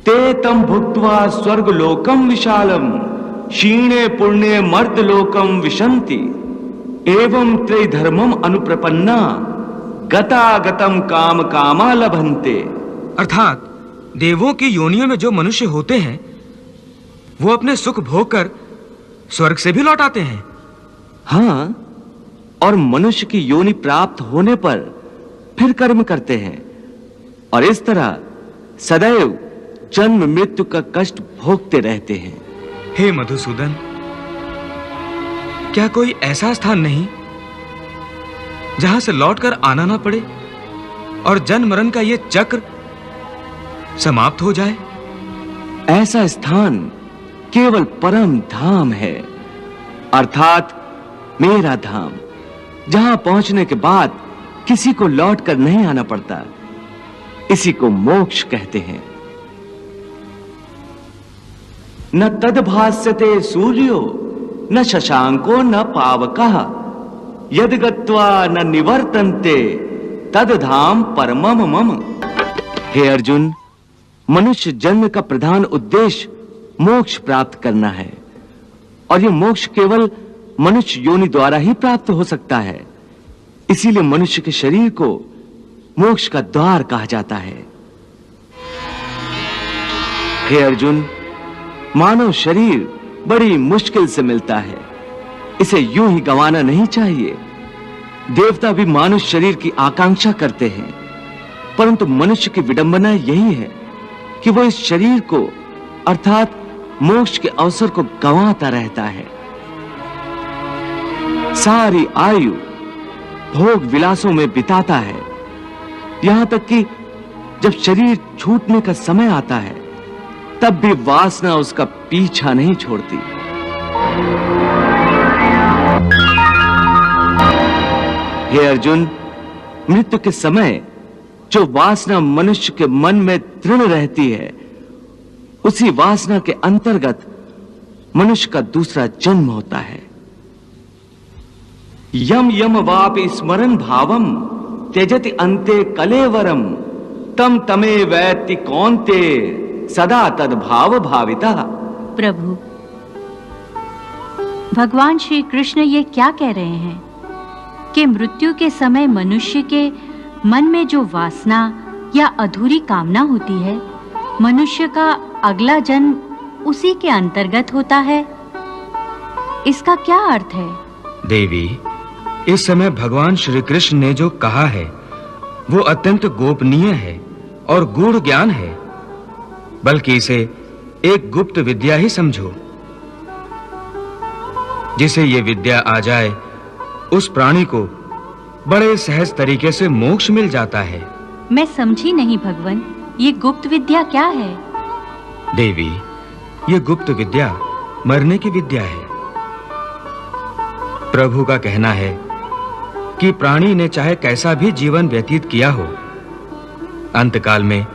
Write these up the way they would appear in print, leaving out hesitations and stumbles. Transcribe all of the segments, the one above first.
ते तम भुक्त्वा स्वर्गलोकम विशालम क्षीणे पुण्ये मर्दलोकम विशन्ति एवं त्रैधर्मम अनुप्रपन्ना गतागतम काम कामा लभन्ते। अर्थात देवों की योनियों में जो मनुष्य होते हैं वो अपने सुख भोग कर स्वर्ग से भी लौट आते हैं। हाँ, और मनुष्य की योनि प्राप्त होने पर फिर कर्म करते हैं और इस तरह सदैव जन्म मृत्यु का कष्ट भोगते रहते हैं। हे मधुसूदन, क्या कोई ऐसा स्थान नहीं जहां से लौटकर आना ना पड़े और जन्म मरण का ये चक्र समाप्त हो जाए? ऐसा स्थान केवल परम धाम है, अर्थात मेरा धाम, जहां पहुंचने के बाद किसी को लौटकर नहीं आना पड़ता। इसी को मोक्ष कहते हैं। न तद्भास्यते सूर्यो न शशांको न पावकः यद गत्वा न निवर्तन्ते तद धाम परमम मम। हे अर्जुन, मनुष्य जन्म का प्रधान उद्देश्य मोक्ष प्राप्त करना है और यह मोक्ष केवल मनुष्य योनि द्वारा ही प्राप्त हो सकता है। इसीलिए मनुष्य के शरीर को मोक्ष का द्वार कहा जाता है। हे अर्जुन, मानव शरीर बड़ी मुश्किल से मिलता है, इसे यूं ही गंवाना नहीं चाहिए। देवता भी मानव शरीर की आकांक्षा करते हैं, परंतु मनुष्य की विडंबना यही है कि वो इस शरीर को अर्थात मोक्ष के अवसर को गंवाता रहता है। सारी आयु भोग विलासों में बिताता है, यहां तक कि जब शरीर छूटने का समय आता है तब भी वासना उसका पीछा नहीं छोड़ती। हे अर्जुन, मृत्यु के समय जो वासना मनुष्य के मन में तृण रहती है, उसी वासना के अंतर्गत मनुष्य का दूसरा जन्म होता है। यम यम वापि स्मरन् भावम त्यजति अन्ते कलेवरम तम तमे वैति कौन्ते सदा तद भाव भाविता। प्रभु, भगवान श्री कृष्ण ये क्या कह रहे हैं कि मृत्यु के समय मनुष्य के मन में जो वासना या अधूरी कामना होती है, मनुष्य का अगला जन्म उसी के अंतर्गत होता है। इसका क्या अर्थ है? देवी, इस समय भगवान श्री कृष्ण ने जो कहा है वो अत्यंत गोपनीय है और गूढ़ ज्ञान है, बल्कि इसे एक गुप्त विद्या ही समझो। जिसे ये विद्या आ जाए उस प्राणी को बड़े सहज तरीके से मोक्ष मिल जाता है। मैं समझी नहीं भगवान, ये गुप्त विद्या क्या है? देवी, ये गुप्त विद्या मरने की विद्या है। प्रभु का कहना है कि प्राणी ने चाहे कैसा भी जीवन व्यतीत किया हो, अंतकाल में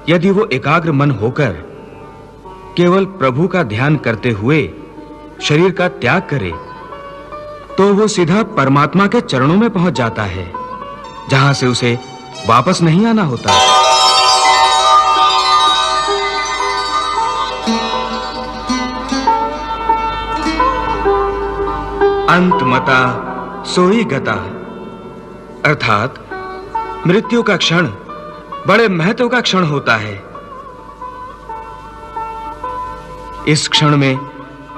यदि वो एकाग्र मन होकर केवल प्रभु का ध्यान करते हुए शरीर का त्याग करे तो वो सीधा परमात्मा के चरणों में पहुंच जाता है, जहां से उसे वापस नहीं आना होता। अंतमता सोई गता, अर्थात मृत्यु का क्षण बड़े महत्व का क्षण होता है। इस क्षण में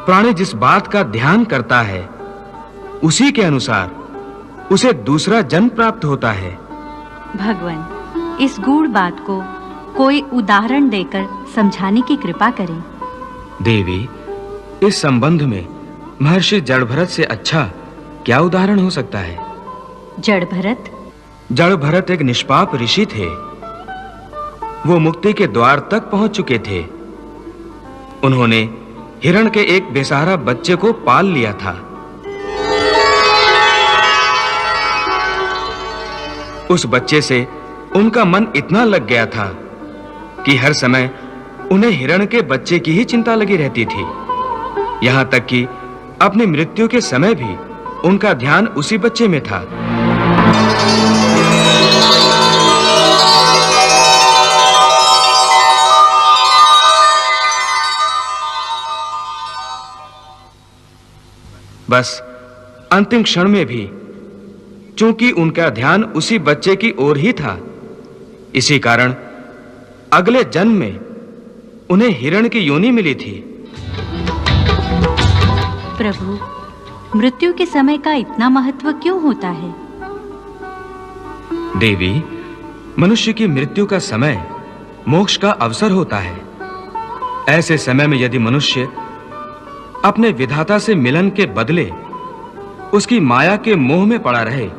प्राणी जिस बात का ध्यान करता है उसी के अनुसार उसे दूसरा जन्म प्राप्त होता है। भगवान, इस गूढ़ बात को कोई उदाहरण देकर समझाने की कृपा करें। देवी, इस संबंध में महर्षि जड़भरत से अच्छा क्या उदाहरण हो सकता है? जड़भरत? जड़भरत एक निष्पाप ऋषि थे। वो मुक्ति के द्वार तक पहुंच चुके थे। उन्होंने हिरण के एक बेसहारा बच्चे को पाल लिया था। उस बच्चे से उनका मन इतना लग गया था कि हर समय उन्हें हिरण के बच्चे की ही चिंता लगी रहती थी। यहां तक कि अपनी मृत्यु के समय भी उनका ध्यान उसी बच्चे में था। बस अंतिम क्षण में भी चूंकि उनका ध्यान उसी बच्चे की ओर ही था, इसी कारण अगले जन्म में उन्हें हिरण की योनि मिली थी। प्रभु, मृत्यु के समय का इतना महत्व क्यों होता है? देवी, मनुष्य की मृत्यु का समय मोक्ष का अवसर होता है। ऐसे समय में यदि मनुष्य अपने विधाता से मिलन के बदले उसकी माया के मोह में पड़ा रहे,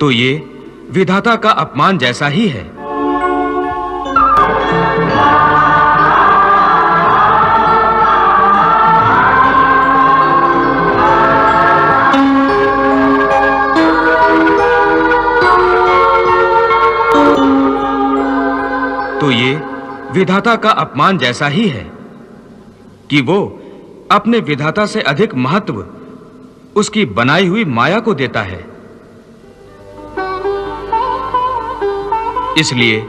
तो ये विधाता का अपमान जैसा ही है। तो ये विधाता का अपमान जैसा ही है कि वो अपने विधाता से अधिक महत्व उसकी बनाई हुई माया को देता है। इसलिए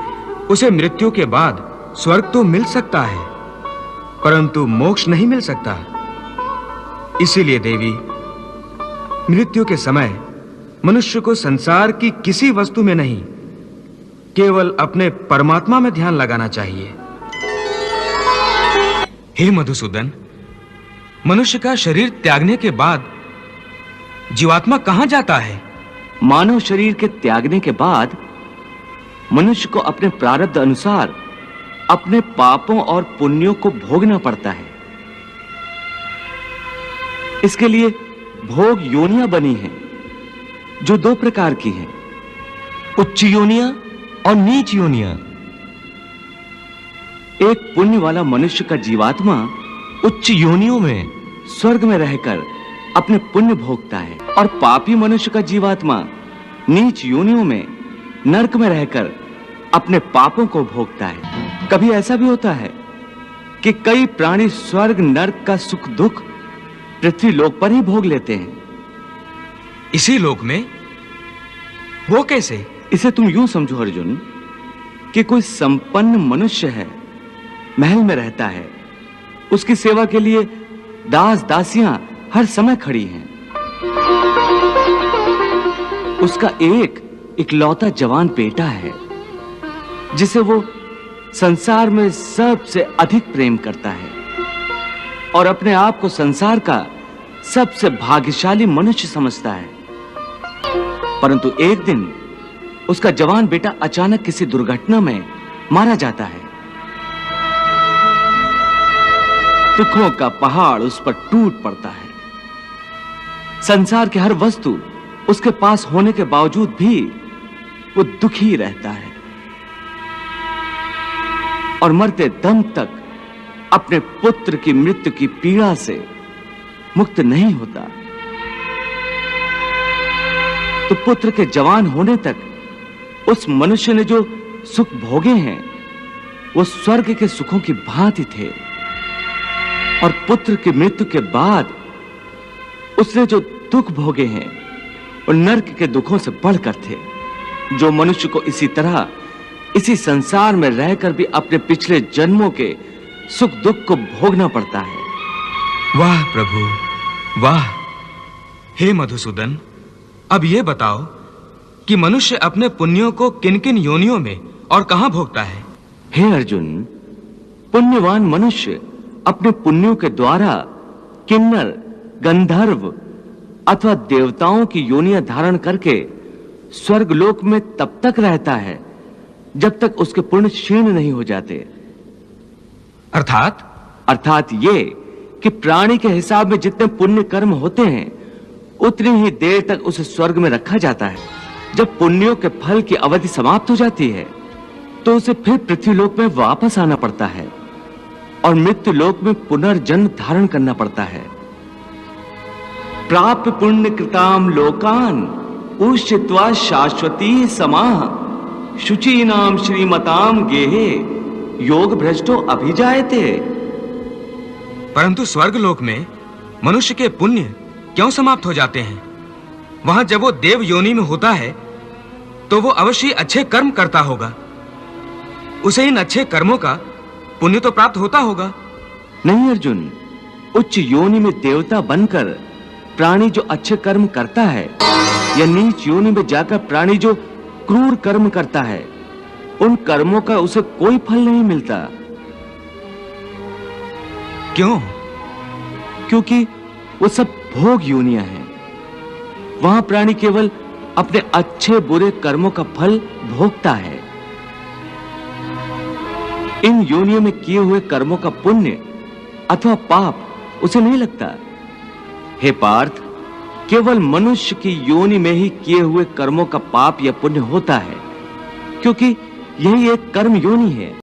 उसे मृत्यु के बाद स्वर्ग तो मिल सकता है, परंतु मोक्ष नहीं मिल सकता। इसीलिए देवी, मृत्यु के समय मनुष्य को संसार की किसी वस्तु में नहीं, केवल अपने परमात्मा में ध्यान लगाना चाहिए। हे मधुसूदन, मनुष्य का शरीर त्यागने के बाद जीवात्मा कहां जाता है? मानव शरीर के त्यागने के बाद मनुष्य को अपने प्रारब्ध अनुसार अपने पापों और पुण्यों को भोगना पड़ता है। इसके लिए भोग योनियां बनी हैं, जो दो प्रकार की हैं, उच्च योनियां और नीच योनियां। एक पुण्य वाला मनुष्य का जीवात्मा उच्च योनियों में स्वर्ग में रहकर अपने पुण्य भोगता है, और पापी मनुष्य का जीवात्मा नीच योनियों में नरक में रहकर अपने पापों को भोगता है। कभी ऐसा भी होता है कि कई प्राणी स्वर्ग नरक का सुख दुख पृथ्वी लोक पर ही भोग लेते हैं। इसी लोक में? वो कैसे? इसे तुम यूं समझो अर्जुन कि कोई संपन्न मनुष्य है, महल में रहता है, उसकी सेवा के लिए दास दासियां हर समय खड़ी हैं। उसका एक इकलौता जवान बेटा है जिसे वो संसार में सबसे अधिक प्रेम करता है और अपने आप को संसार का सबसे भाग्यशाली मनुष्य समझता है। परंतु एक दिन उसका जवान बेटा अचानक किसी दुर्घटना में मारा जाता है। दुखों का पहाड़ उस पर टूट पड़ता है। संसार की हर वस्तु उसके पास होने के बावजूद भी वो दुखी रहता है और मरते दम तक अपने पुत्र की मृत्यु की पीड़ा से मुक्त नहीं होता। तो पुत्र के जवान होने तक उस मनुष्य ने जो सुख भोगे हैं वो स्वर्ग के सुखों की भांति थे, और पुत्र की मृत्यु के बाद उसने जो दुख भोगे हैं वो नरक के दुखों से बढ़कर थे। जो मनुष्य को इसी तरह इसी संसार में रहकर भी अपने पिछले जन्मों के सुख दुख को भोगना पड़ता है। वाह प्रभु वाह। हे मधुसूदन, अब ये बताओ कि मनुष्य अपने पुण्यों को किन-किन योनियों में और कहां भोगता है? हे अर्जुन, पुण्यवान मनुष्य अपने पुण्यों के द्वारा किन्नर, गंधर्व अथवा देवताओं की योनियां धारण करके स्वर्ग लोक में तब तक रहता है जब तक उसके पुण्य क्षीण नहीं हो जाते। अर्थात ये कि प्राणी के हिसाब में जितने पुण्य कर्म होते हैं उतनी ही देर तक उसे स्वर्ग में रखा जाता है। जब पुण्यों के फल की अवधि समाप्त हो जाती है तो उसे फिर पृथ्वी लोक में वापस आना पड़ता है और मृत्यु लोक में पुनर्जन्म धारण करना पड़ता है। प्राप्य पुण्य कृताम लोकान उष्यत्वा शाश्वती समाह शुचीनाम श्रीमताम गेहे योग भ्रष्टो अभिजायते। परंतु स्वर्ग लोक में मनुष्य के पुण्य क्यों समाप्त हो जाते हैं? वहां जब वो देव योनि में होता है तो वो अवश्य अच्छे कर्म करता होगा। उसे इन अच्छे कर्मों का पुण्य तो प्राप्त होता होगा। नहीं अर्जुन, उच्च योनि में देवता बनकर प्राणी जो अच्छे कर्म करता है या नीच योनि में जाकर प्राणी जो क्रूर कर्म करता है, उन कर्मों का उसे कोई फल नहीं मिलता। क्यों? क्योंकि वो सब भोग योनियां हैं। वहां प्राणी केवल अपने अच्छे बुरे कर्मों का फल भोगता है। इन योनियों में किए हुए कर्मों का पुण्य अथवा पाप उसे नहीं लगता। हे पार्थ, केवल मनुष्य की योनि में ही किए हुए कर्मों का पाप या पुण्य होता है, क्योंकि यही एक कर्म योनि है।